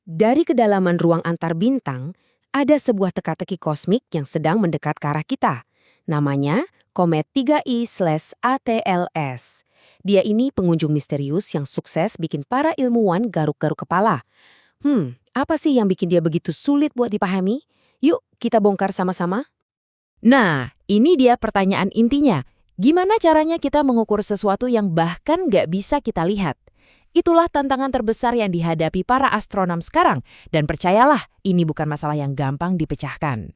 Dari kedalaman ruang antar bintang, ada sebuah teka-teki kosmik yang sedang mendekat ke arah kita. Namanya Komet 3I/ATLS. Dia ini pengunjung misterius yang sukses bikin para ilmuwan garuk-garuk kepala. Apa sih yang bikin dia begitu sulit buat dipahami? Yuk, kita bongkar sama-sama. Nah, ini dia pertanyaan intinya. Gimana caranya kita mengukur sesuatu yang bahkan nggak bisa kita lihat? Itulah tantangan terbesar yang dihadapi para astronom sekarang. Dan percayalah, ini bukan masalah yang gampang dipecahkan.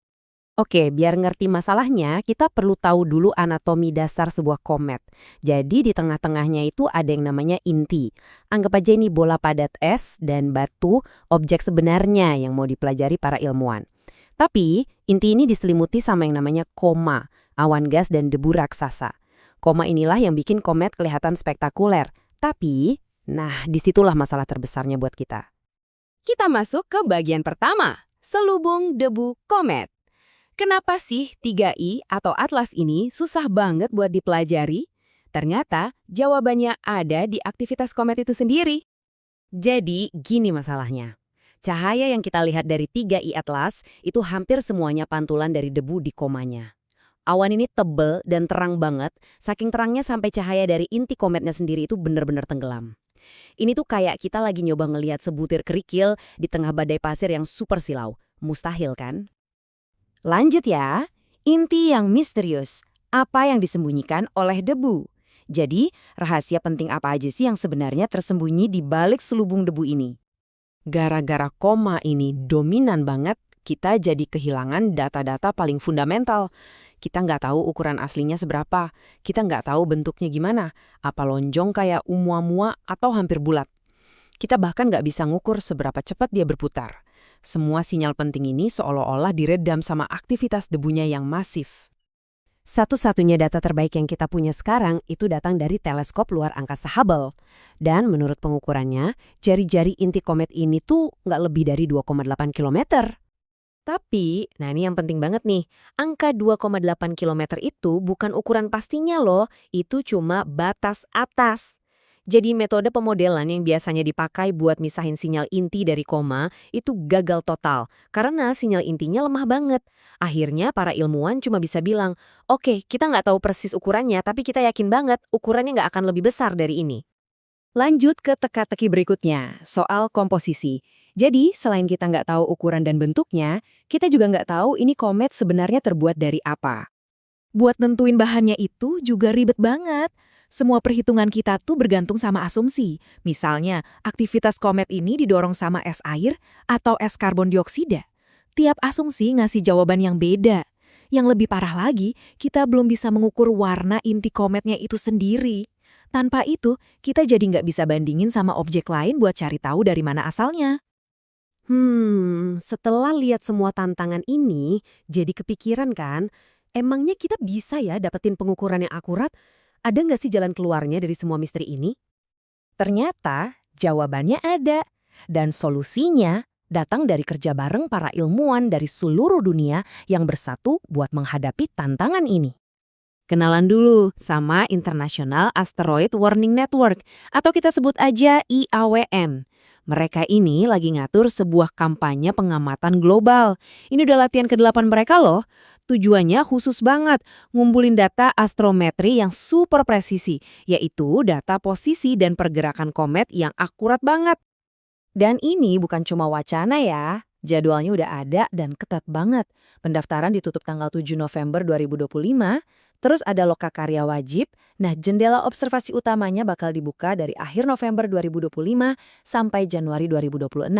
Oke, biar ngerti masalahnya, kita perlu tahu dulu anatomi dasar sebuah komet. Jadi di tengah-tengahnya itu ada yang namanya inti. Anggap aja ini bola padat es dan batu, objek sebenarnya yang mau dipelajari para ilmuwan. Tapi, inti ini diselimuti sama yang namanya koma, awan gas dan debu raksasa. Koma inilah yang bikin komet kelihatan spektakuler. Tapi, disitulah masalah terbesarnya buat kita. Kita masuk ke bagian pertama, selubung debu komet. Kenapa sih 3I atau atlas ini susah banget buat dipelajari? Ternyata jawabannya ada di aktivitas komet itu sendiri. Jadi gini masalahnya. Cahaya yang kita lihat dari 3I atlas itu hampir semuanya pantulan dari debu di komanya. Awan ini tebel dan terang banget, saking terangnya sampai cahaya dari inti kometnya sendiri itu benar-benar tenggelam. Ini tuh kayak kita lagi nyoba ngelihat sebutir kerikil di tengah badai pasir yang super silau. Mustahil kan? Lanjut ya, inti yang misterius. Apa yang disembunyikan oleh debu? Jadi, rahasia penting apa aja sih yang sebenarnya tersembunyi di balik selubung debu ini? Gara-gara koma ini dominan banget, kita jadi kehilangan data-data paling fundamental. Kita nggak tahu ukuran aslinya seberapa, kita nggak tahu bentuknya gimana, apa lonjong kayak umua-mua atau hampir bulat. Kita bahkan nggak bisa ngukur seberapa cepat dia berputar. Semua sinyal penting ini seolah-olah diredam sama aktivitas debunya yang masif. Satu-satunya data terbaik yang kita punya sekarang itu datang dari teleskop luar angkasa Hubble. Dan menurut pengukurannya, jari-jari inti komet ini tuh nggak lebih dari 2,8 kilometer. Tapi, ini yang penting banget nih, angka 2,8 kilometer itu bukan ukuran pastinya loh, itu cuma batas atas. Jadi metode pemodelan yang biasanya dipakai buat misahin sinyal inti dari koma itu gagal total karena sinyal intinya lemah banget. Akhirnya para ilmuwan cuma bisa bilang, oke, kita nggak tahu persis ukurannya tapi kita yakin banget ukurannya nggak akan lebih besar dari ini. Lanjut ke teka-teki berikutnya, soal komposisi. Jadi selain kita nggak tahu ukuran dan bentuknya, kita juga nggak tahu ini komet sebenarnya terbuat dari apa. Buat nentuin bahannya itu juga ribet banget. Semua perhitungan kita tuh bergantung sama asumsi. Misalnya, aktivitas komet ini didorong sama es air atau es karbon dioksida. Tiap asumsi ngasih jawaban yang beda. Yang lebih parah lagi, kita belum bisa mengukur warna inti kometnya itu sendiri. Tanpa itu, kita jadi nggak bisa bandingin sama objek lain buat cari tahu dari mana asalnya. Setelah lihat semua tantangan ini, jadi kepikiran kan, emangnya kita bisa ya dapetin pengukuran yang akurat? Ada nggak sih jalan keluarnya dari semua misteri ini? Ternyata jawabannya ada. Dan solusinya datang dari kerja bareng para ilmuwan dari seluruh dunia yang bersatu buat menghadapi tantangan ini. Kenalan dulu sama International Asteroid Warning Network atau kita sebut aja IAWN. Mereka ini lagi ngatur sebuah kampanye pengamatan global. Ini udah latihan ke-8 mereka loh. Tujuannya khusus banget, ngumpulin data astrometri yang super presisi, yaitu data posisi dan pergerakan komet yang akurat banget. Dan ini bukan cuma wacana ya, jadwalnya udah ada dan ketat banget. Pendaftaran ditutup tanggal 7 November 2025, terus ada lokakarya wajib. Nah, jendela observasi utamanya bakal dibuka dari akhir November 2025 sampai Januari 2026.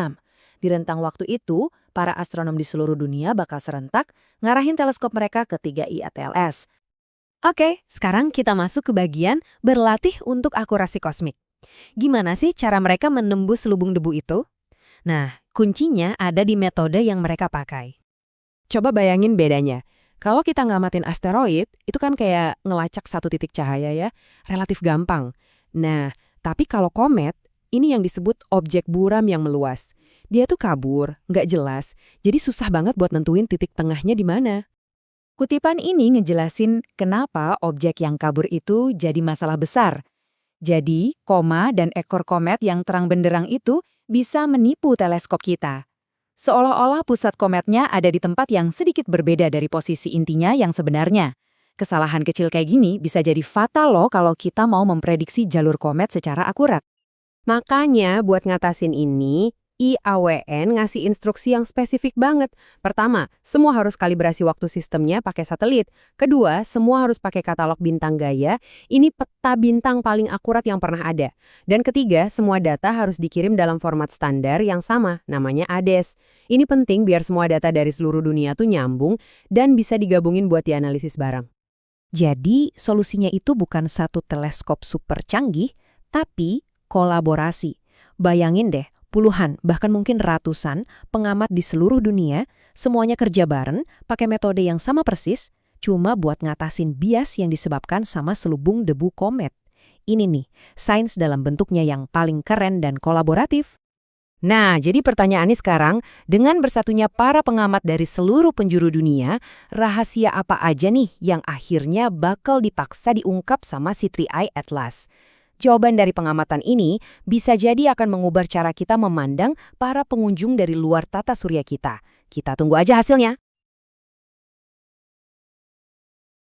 Di rentang waktu itu, para astronom di seluruh dunia bakal serentak ngarahin teleskop mereka ke 3I ATLS. Oke, sekarang kita masuk ke bagian berlatih untuk akurasi kosmik. Gimana sih cara mereka menembus selubung debu itu? Nah, kuncinya ada di metode yang mereka pakai. Coba bayangin bedanya. Kalau kita ngamatin asteroid, itu kan kayak ngelacak satu titik cahaya ya, relatif gampang. Nah, tapi kalau komet, ini yang disebut objek buram yang meluas. Dia tuh kabur, nggak jelas, jadi susah banget buat nentuin titik tengahnya di mana. Kutipan ini ngejelasin kenapa objek yang kabur itu jadi masalah besar. Jadi, koma dan ekor komet yang terang benderang itu bisa menipu teleskop kita. Seolah-olah pusat kometnya ada di tempat yang sedikit berbeda dari posisi intinya yang sebenarnya. Kesalahan kecil kayak gini bisa jadi fatal loh kalau kita mau memprediksi jalur komet secara akurat. Makanya buat ngatasin ini, IAWN ngasih instruksi yang spesifik banget. Pertama, semua harus kalibrasi waktu sistemnya pakai satelit. Kedua, semua harus pakai katalog bintang gaya. Ini peta bintang paling akurat yang pernah ada. Dan ketiga, semua data harus dikirim dalam format standar yang sama, namanya ADES. Ini penting biar semua data dari seluruh dunia tuh nyambung dan bisa digabungin buat dianalisis bareng. Jadi, solusinya itu bukan satu teleskop super canggih, tapi kolaborasi. Bayangin deh, puluhan, bahkan mungkin ratusan pengamat di seluruh dunia, semuanya kerja bareng, pakai metode yang sama persis, cuma buat ngatasin bias yang disebabkan sama selubung debu komet. Ini nih, sains dalam bentuknya yang paling keren dan kolaboratif. Nah, jadi pertanyaannya sekarang, dengan bersatunya para pengamat dari seluruh penjuru dunia, rahasia apa aja nih yang akhirnya bakal dipaksa diungkap sama si 3i Atlas? Jawaban dari pengamatan ini bisa jadi akan mengubah cara kita memandang para pengunjung dari luar tata surya kita. Kita tunggu aja hasilnya.